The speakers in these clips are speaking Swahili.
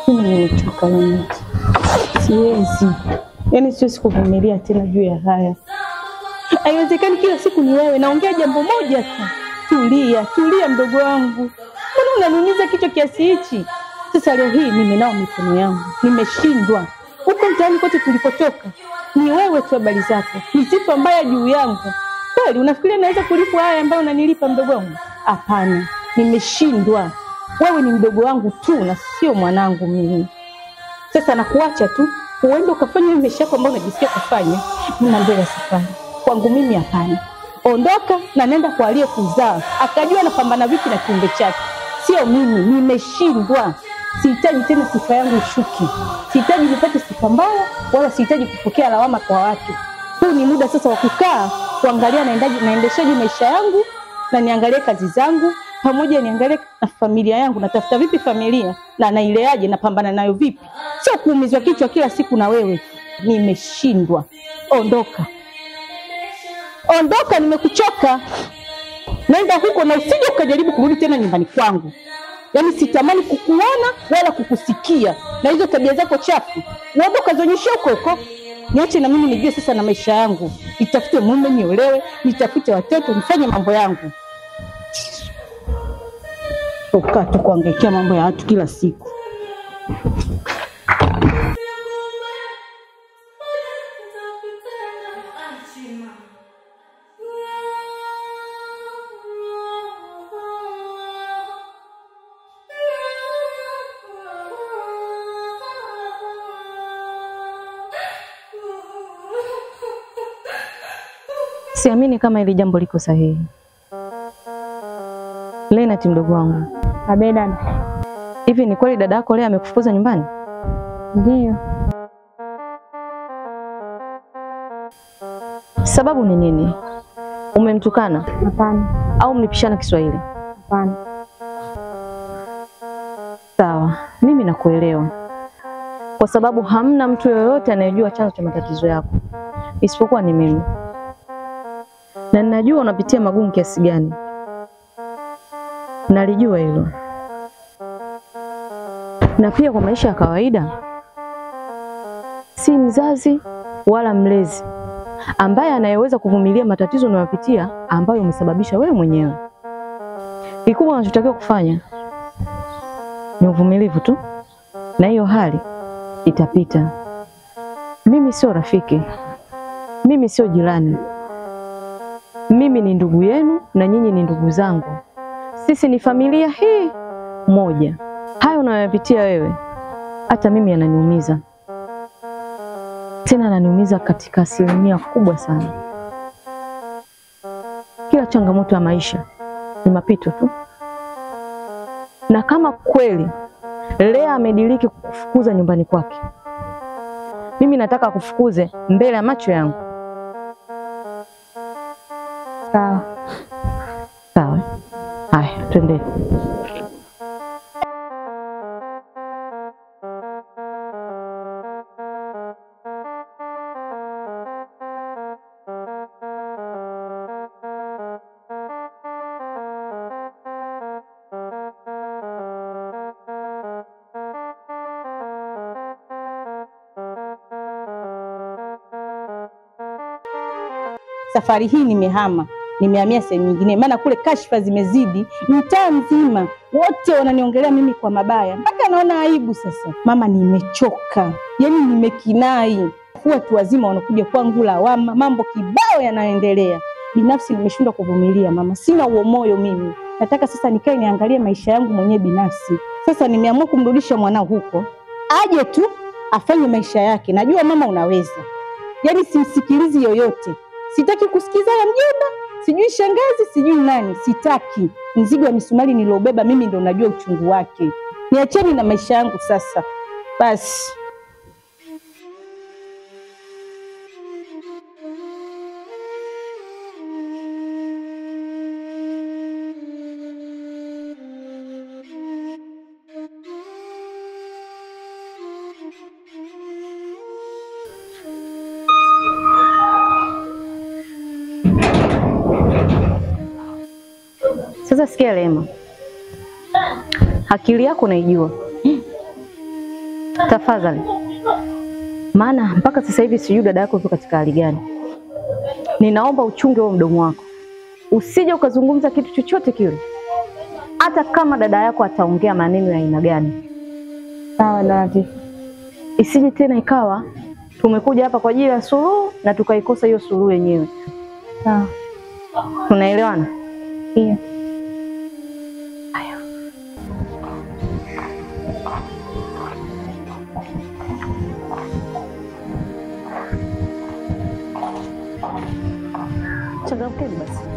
Nimechoka mimi. Siwezi. Yaani siwezi kuvumilia tena juu ya haya. Haiwezekani kila siku ni wewe. Naongea jambo moja tu. Tulia mdogo wangu. Mbona unaniumiza kichwa kiasi hichi? Sasa leo hii nimenao mikono yangu. Nimeshindwa. Huko mtaani kote tulikotoka. Ni wewe tu habari zako. Ni sifa mbaya juu yangu. Kweli unafikiria naweza kulipwa haya ambayo unanilipa mdogo wangu? Hapana. Nimeshindwa. Wewe ni mdogo wangu tu na sio mwanangu mimi. Sasa nakuacha tu. Uende ukafanya maisha yako ambayo unajisikia kufanya. Mimi mbele safari. Kwangu mimi hapana. Ondoka na nenda kwa aliyekuzaa. Akajua napambana vipi na kiumbe chake. Sio mimi, nimeshindwa. Sihitaji tena sifa yangu ishuke. Sihitaji nipate sifa mbaya wala sihitaji kupokea lawama kwa watu. Huu ni muda sasa wa kukaa, kuangalia naendeshaje maisha yangu na niangalie kazi zangu, pamoja niangalie na familia yangu, natafuta vipi familia na naileaje, napambana nayo vipi. Sio kuumizwa kichwa kila siku na wewe. Nimeshindwa. Ondoka. Ondoka, nimekuchoka. Nenda huko na usije ukajaribu kurudi tena nyumbani kwangu. Yaani sitamani kukuona wala kukusikia. Na hizo tabia zako chafu. Wewe ukazonyesha huko. Niache na mimi nijue sasa na maisha yangu. Nitafute mume niolewe, nitafute watoto, nifanye mambo yangu. Ukato kuangaikia mambo ya watu kila siku. Siamini kama ile jambo liko sahihi. Lena mdogo wangu. Abeda. Hivi ni kweli dada yako leo amekufukuza nyumbani? Ndio. Sababu ni nini? Umemtukana? Hapana. Au mlipishana Kiswahili? Hapana. Sawa, mimi nakuelewa. Kwa sababu hamna mtu yoyote anayejua chanzo cha matatizo yako isipokuwa ni mimi. Na ninajua unapitia magumu kiasi gani. Nalijua hilo. Na pia kwa maisha ya kawaida, si mzazi wala mlezi ambaye anayeweza kuvumilia matatizo unayopitia ambayo umesababisha wewe mwenyewe. Kikubwa unachotakiwa kufanya ni uvumilivu tu, na hiyo hali itapita. Mimi sio rafiki. Mimi sio jirani. Mimi ni ndugu yenu na nyinyi ni ndugu zangu. Sisi ni familia hii moja. Hayo unayopitia wewe, hata mimi yananiumiza. Tena yananiumiza katika asilimia kubwa sana. Kila changamoto ya maisha ni mapito tu. Na kama kweli Lea amediriki kukufukuza nyumbani kwake, mimi nataka kufukuze mbele ya macho yangu. Sawa. Sawa. Haya, twende. Safari hii nimehama, nimehamia sehemu nyingine, maana kule kashfa zimezidi, mtaa mzima wote wananiongelea mimi kwa mabaya, mpaka naona aibu sasa. Mama, nimechoka, yaani nimekinai. Watu wazima wanakuja kwangu lawama, mambo kibao yanaendelea. Binafsi nimeshindwa kuvumilia mama, sina huo moyo mimi. Nataka sasa nikae niangalie maisha yangu mwenyewe binafsi. Sasa nimeamua kumrudisha mwanao huko, aje tu afanye maisha yake. Najua mama unaweza, yaani simsikilizi yoyote. Sitaki kusikiza ya mjomba, sijui shangazi, sijui nani, sitaki. Mzigo wa misumari niliobeba mimi ndo najua uchungu wake. Niacheni na maisha yangu sasa. Basi. Sasa sikia Rehema. Akili yako naijua. Tafadhali. Maana mpaka sasa hivi sijui dada yako yuko katika hali gani. Ninaomba uchunge huo mdomo wako. Usije ukazungumza kitu chochote kile. Hata kama dada yako ataongea maneno ya aina gani. Sawa dada. Isije tena ikawa tumekuja hapa kwa ajili ya suluhu na tukaikosa hiyo suluhu yenyewe. Sawa. Tunaelewana? Ndio. Haya. Changamkeni basi.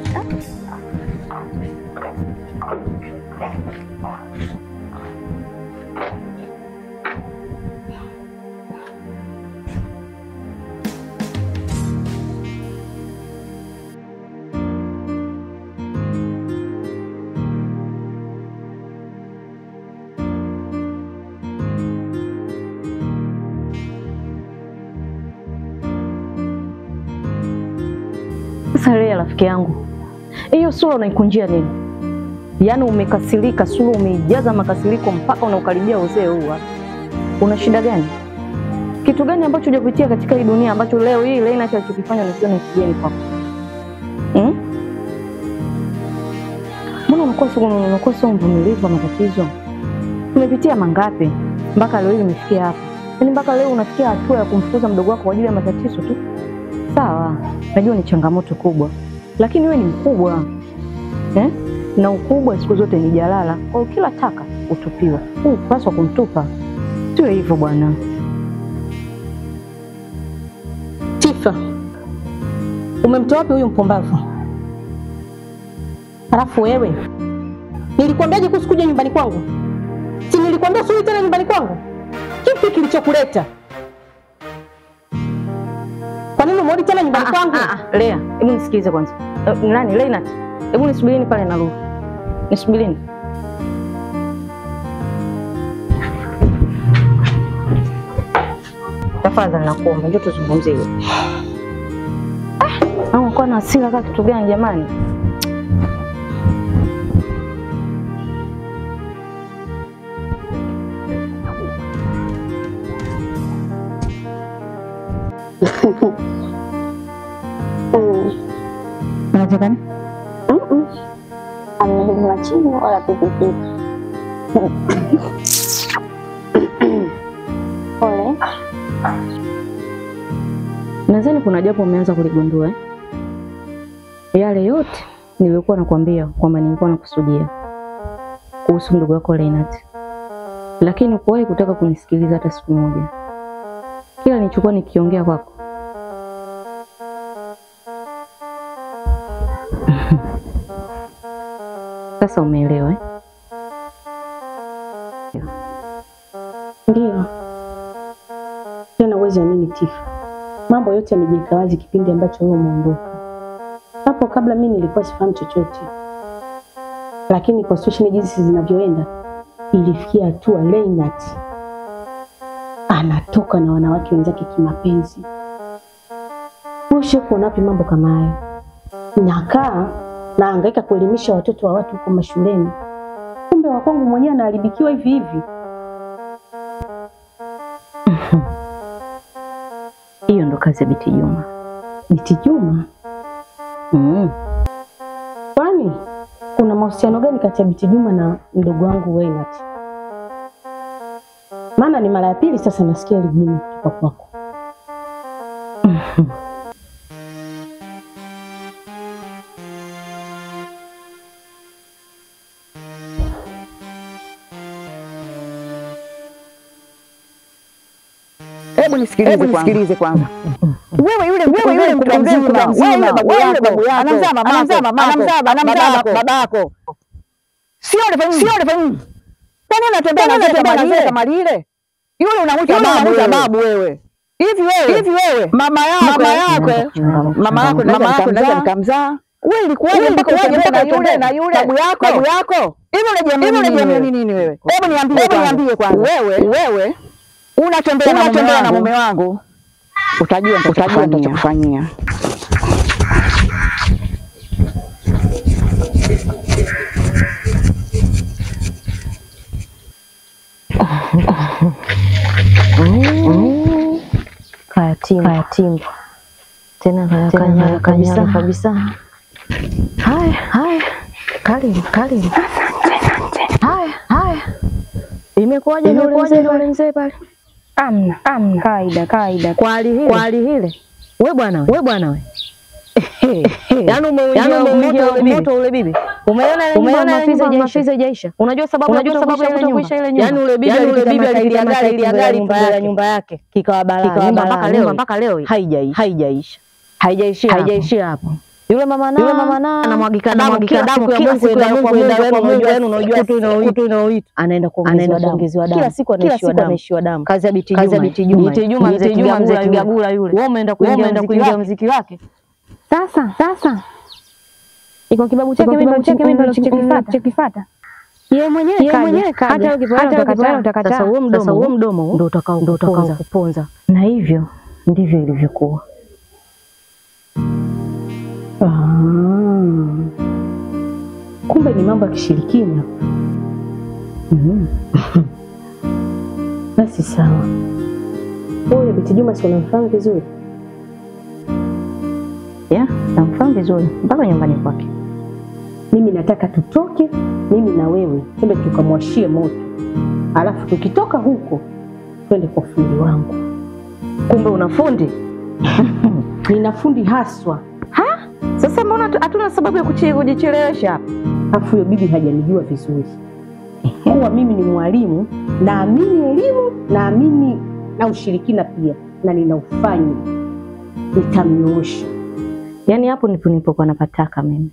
Sasa Lea rafiki yangu, hiyo sura unaikunjia nini? Yaani umekasirika, sura umeijaza makasiriko mpaka unaukaribia uzee huu. Una shida gani? Kitu gani ambacho hujapitia katika hii dunia ambacho leo hii Lena alichokifanya ni kigeni kwako? Mbona unakuwa sio mvumilivu wa matatizo? Umepitia mangapi mpaka leo hii umefikia hapa? Yaani mpaka leo unafikia hatua ya kumfukuza mdogo wako kwa ajili ya matatizo tu? Sawa, najua ni changamoto kubwa, lakini wewe ni mkubwa. Na ukubwa siku zote ni jalala. Kwa kila taka utupiwa. Unapaswa kumtupa. Sio hivyo bwana. Tifa, umemtoa wapi huyu mpumbavu? Alafu wewe, nilikwambiaje kuhusu kuja nyumbani kwangu? Si nilikwambia usije tena nyumbani kwangu? Kipi kilichokuleta? Kwa nini umerudi tena nyumbani kwangu? Lea, hebu nisikilize kwanza. Nani Lena? Hebu nisubirini pale na Lulu. Nisubirini. Tafadhali nakuomba njoo tuzungumzie hiyo. Au kwa na hasira kama kitu gani jamani? Unataka nini? Amna chini wala pikipiki. Pole. Nadhani kuna jambo umeanza kuligundua Yale yote nilikuwa nakwambia kwamba nilikuwa nakusudia kuhusu ndugu wako Leonard. Lakini ukuwahi kutaka kunisikiliza hata siku moja. Kila nilichokuwa nikiongea kwako sasa umeelewa Ndio. Tena uwezi amini Tifa. Mambo yote yamejiweka wazi kipindi ambacho wewe umeondoka. Hapo kabla mimi nilikuwa sifahamu chochote. Lakini kwa situation jinsi zinavyoenda ilifikia hatua Leonard anatoka na wanawake wenzake kimapenzi. Ushe kuona wapi mambo kama hayo? Nakaa na hangaika kuelimisha watoto wa watu huko mashuleni. Kumbe wa kwangu mwenyewe anaharibikiwa hivi hivi. Hiyo ndo kazi ya Biti Juma. Biti Juma? Kwani kuna mahusiano gani kati ya Biti Juma na mdogo wangu Leonard? Maana ni mara ya pili sasa nasikia hili jina kutoka kwako. Hebu nisikilize kwanza. Wewe yule mtu mzima, wewe babu yako, anamzaa babako. Sio ndio? Kwani unatembea kama lile? Yule unamuita babu wewe. Hivi wewe mama yako naweza nikamzaa. Wewe ilikuwaje mpaka waje na yule babu yako? Hivi unajiamini nini wewe? Hebu niambie kwanza. Wewe unatembea na mume wangu. Utajua timba. Tena kaya kabisa. Haya. Karibu. Haya. Imekuwaje ule mzee pale? Amna. Kaida. Kwa hali hile. Wewe bwana we. Yaani umeingia moto ule bibi. Umeona mafiza jaisha. Unajua sababu ya kuisha ile nyumba. Yaani ule bibi alilia gari ya nyumba yake. Kikawa balaa. Mpaka leo haijaisha. Haijaishia hapo. Yule mama na anamwagika damu kila siku ya Mungu unajua kutu inaoita. Anaenda kuongezewa damu. Kila siku anaishiwa damu. Kazi ya Biti Juma mzee Kigagula yule. Wewe umeenda kuingia muziki wake. Sasa. Iko kibabu chake mimi ndio nilichokifuata. Yeye mwenyewe kaja. Hata utakataa. Sasa huo mdomo ndio utakao kuponza. Na hivyo ndivyo ilivyokuwa. Kumbe ni mambo ya kishirikina. Basi sawa. Wewe Biti Juma si unamfahamu vizuri? Namfahamu vizuri mpaka nyumbani kwake. Mimi nataka tutoke, mimi na wewe, twende tukamwashie moto. Alafu tukitoka huko, twende kwa fundi wangu. Kumbe una fundi? Nina fundi haswa. Sasa mbona hatuna sababu ya kujichelewesha hapa? Afu huyo bibi hajanijua vizuri. Kwa mimi ni mwalimu, naamini elimu, naamini na ushirikina pia, na ninaufanya. Nitamnyoosha. Yaani hapo nipo napataka mimi.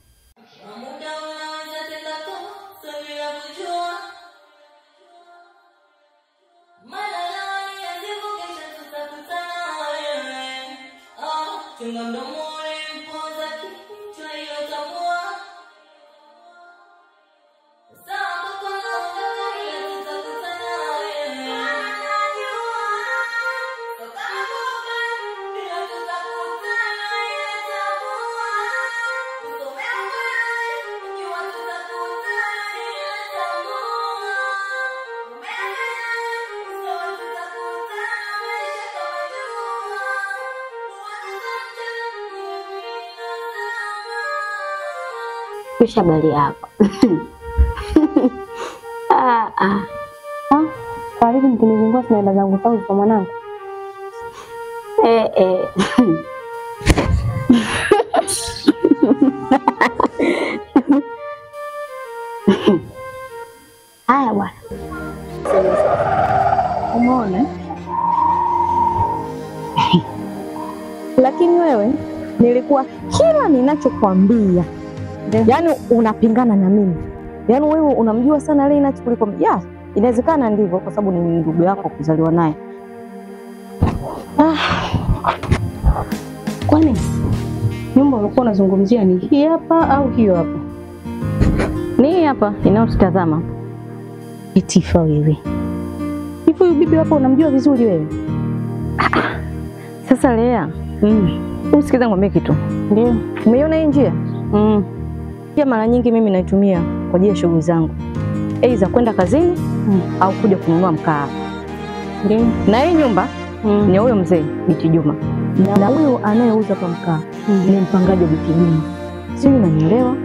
Kisha bali hapa. Kwa hivi nikinizingua sinaenda zangu sauti kwa mwanangu. Haya bwana. Umeona? Lakini wewe nilikuwa kila ninachokuambia yaani unapingana na mimi. Yaani wewe unamjua sana Lena kuliko inawezekana ndivyo kwa sababu ni ndugu yako kuzaliwa naye. Kwani nyumba ulikuwa unazungumzia ni hii hapa au hiyo hapa? Ni hii hapa inayotutazama. Itifa wewe. Hivi huyu bibi hapa unamjua vizuri wewe? Sasa Lea, usikiza ngombe kitu. Ndio. Umeiona hii njia? Pia mara nyingi mimi naitumia kwa ajili ya shughuli zangu. Aidha kwenda kazini au kuja kununua mkaa. Ndio. Na hii nyumba ni huyo mzee Biti Juma. Na huyo anayeuza kwa mkaa ni mpangaji wa Biti Juma. Sio, unanielewa?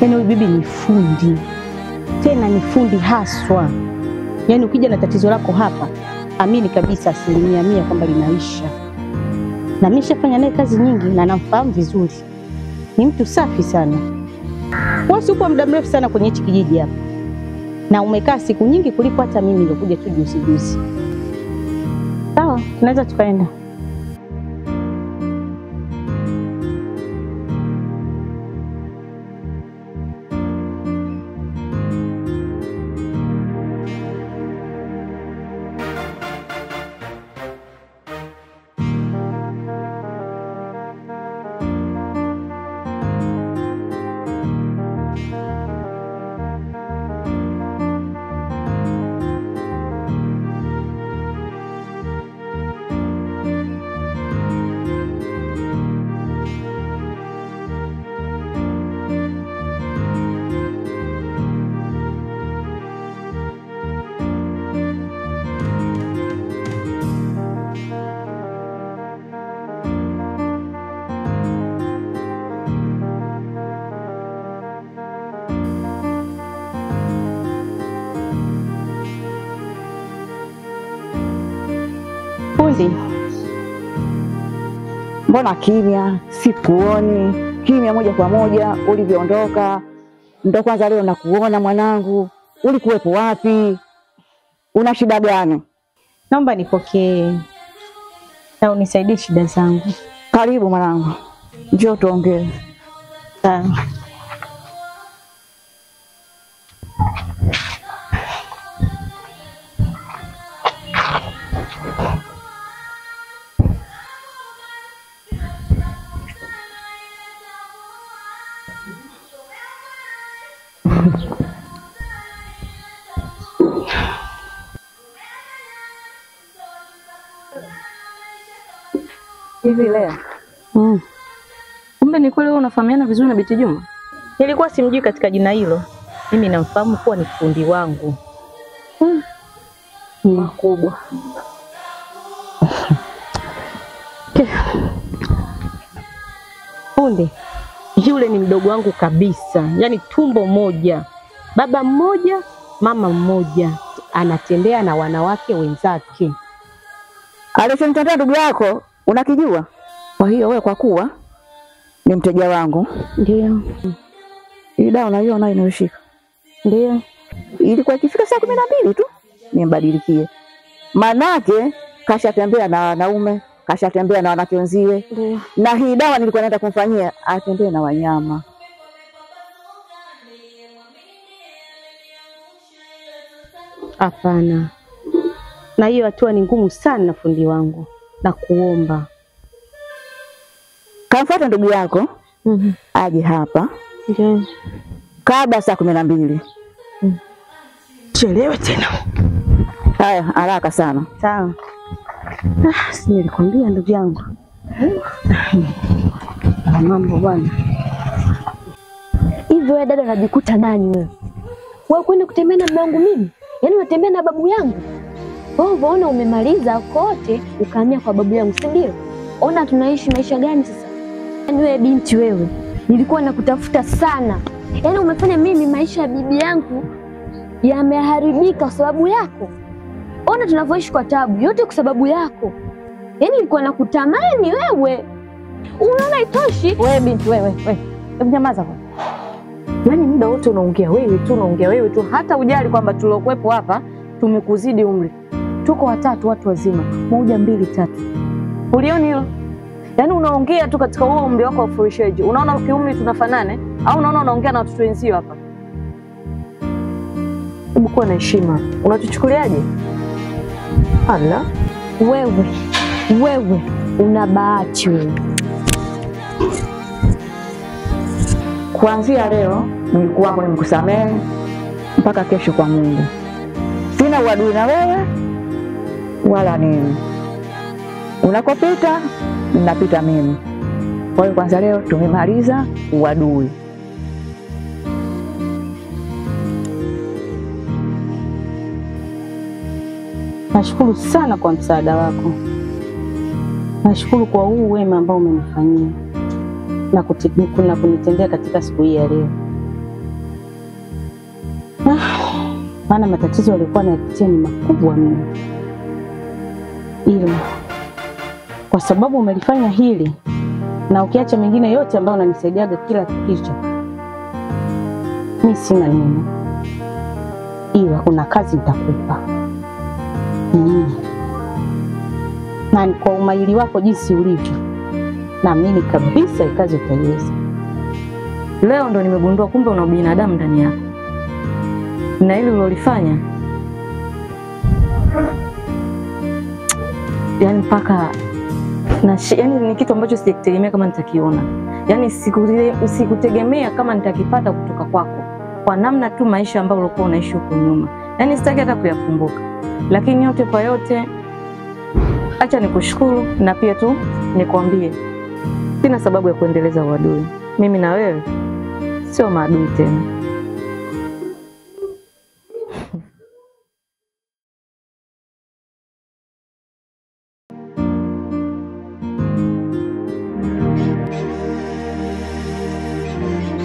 Yaani huyu bibi ni fundi. Tena ni fundi haswa. Yaani ukija na tatizo lako hapa, amini kabisa 100% kwamba linaisha. Na mimi nishafanya naye kazi nyingi na namfahamu vizuri. Ni mtu safi sana. Wewe upo muda mrefu sana kwenye hichi kijiji hapa. Na umekaa siku nyingi kuliko hata mimi nilikuja tu juzi. Sawa, tunaweza tukaenda. Fundi, mbona kimya? Sikuoni. Kimya moja kwa moja ulivyoondoka. Ndo kwanza leo nakuona mwanangu. Ulikuwepo wapi? Una shida gani? naomba nipokee na unisaidie shida zangu. Karibu mwanangu. Njoo tuongee. Sawa. Hivi leo. Kumbe ni kweli wewe unafahamiana vizuri na Binti Juma? Nilikuwa simjui katika jina hilo. Mimi namfahamu kuwa ni fundi wangu. Makubwa. Fundi, yule ni mdogo wangu kabisa. Yaani tumbo moja, baba mmoja, mama mmoja. Anatembea na wanawake wenzake. Alichomtendea ndugu yako unakijua? Kwa hiyo wewe kwa kuwa ni mteja wangu, Ndio. hii dawa unaiona inayoshika. Ndio. Ilikuwa ikifika saa 12 tu nimbadilikie. Manake kashatembea na wanaume, kashatembea na wanawake wenziwe. Ndio. Na hii dawa nilikuwa naenda kumfanyia atembee na wanyama. Hapana. Na hiyo hatua ni ngumu sana fundi wangu. Na kuomba. Kamfuata ndugu yako aje hapa. Ndio. Kabla saa 12. Chelewe tena. Haya, haraka sana. Sawa. Si nilikwambia ndugu yangu. Mambo bwana. Hivi wewe dada unajikuta nani wewe? Wewe kwenda kutembea na mwanangu mimi? Yaani unatembea na babu yangu? Wewe unaona umemaliza kote ukahamia kwa babu yangu, si ndio? Ona tunaishi maisha gani sasa? Yaani wewe binti wewe, nilikuwa nakutafuta sana. Yaani umefanya mimi maisha ya bibi yangu yameharibika kwa sababu yako. Ona tunavyoishi kwa tabu, yote kwa sababu yako. Yaani nilikuwa nakutamani wewe. Unaona itoshi? Wewe binti wewe. Hebu nyamaza kwa. Yaani muda wote unaongea wewe tu, hata ujali kwamba tulokuepo hapa tumekuzidi umri. Tuko watatu watu wazima, 1 2 3. Ulioni hilo? Yaani unaongea tu katika huo umri wako wa furishaji. Unaona kiumri tunafanane au unaona unaongea na watoto wenzio hapa? Hebu kuwa na heshima. Unatuchukuliaje? Ala, Wewe una bahati wewe. Kuanzia leo nilikuwa hapo nimekusamehe mpaka kesho kwa Mungu. Sina uadui na wewe wala nini. Unakopita ninapita mimi. Kwa hiyo kwanza leo tumemaliza uadui. Nashukuru sana kwa msaada wako. Nashukuru kwa huu wema ambao umenifanyia na kunitendea katika siku hii ya leo. Maana matatizo yalikuwa nayapitia ni makubwa mno. Ila kwa sababu umelifanya hili na ukiacha mengine yote ambayo unanisaidiaga kila kitu, mimi sina neno. Ila kuna kazi nitakupa. Na kwa umahiri wako jinsi ulivyo, naamini kabisa kazi utaiweza. leo ndo nimegundua kumbe una binadamu ndani yako. Na hili ulilofanya yani mpaka yani ni kitu ambacho sijategemea kama nitakiona. Yani sikutegemea kama nitakipata kutoka kwako. Kwa namna tu maisha ambayo ulikuwa unaishi huko nyuma. Yani sitaki hata kuyakumbuka. Lakini yote kwa yote acha nikushukuru na pia tu nikwambie sina sababu ya kuendeleza uadui. Mimi na wewe sio maadui tena.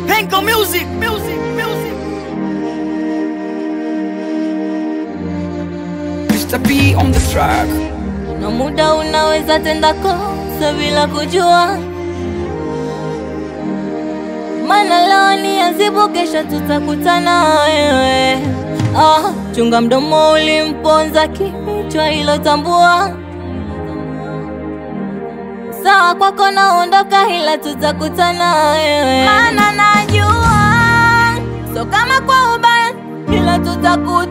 Henko music. Mr. B on the track. No muda unaweza tenda kosa bila kujua. Mana leo ni azibu, kesho tutakutana wewe. Chunga mdomo ulimponza kichwa hilo tambua. Sawa kwako naondoka, ila tutakutana wewe. Mana najua so kama kwa ubaya, ila tutakutana.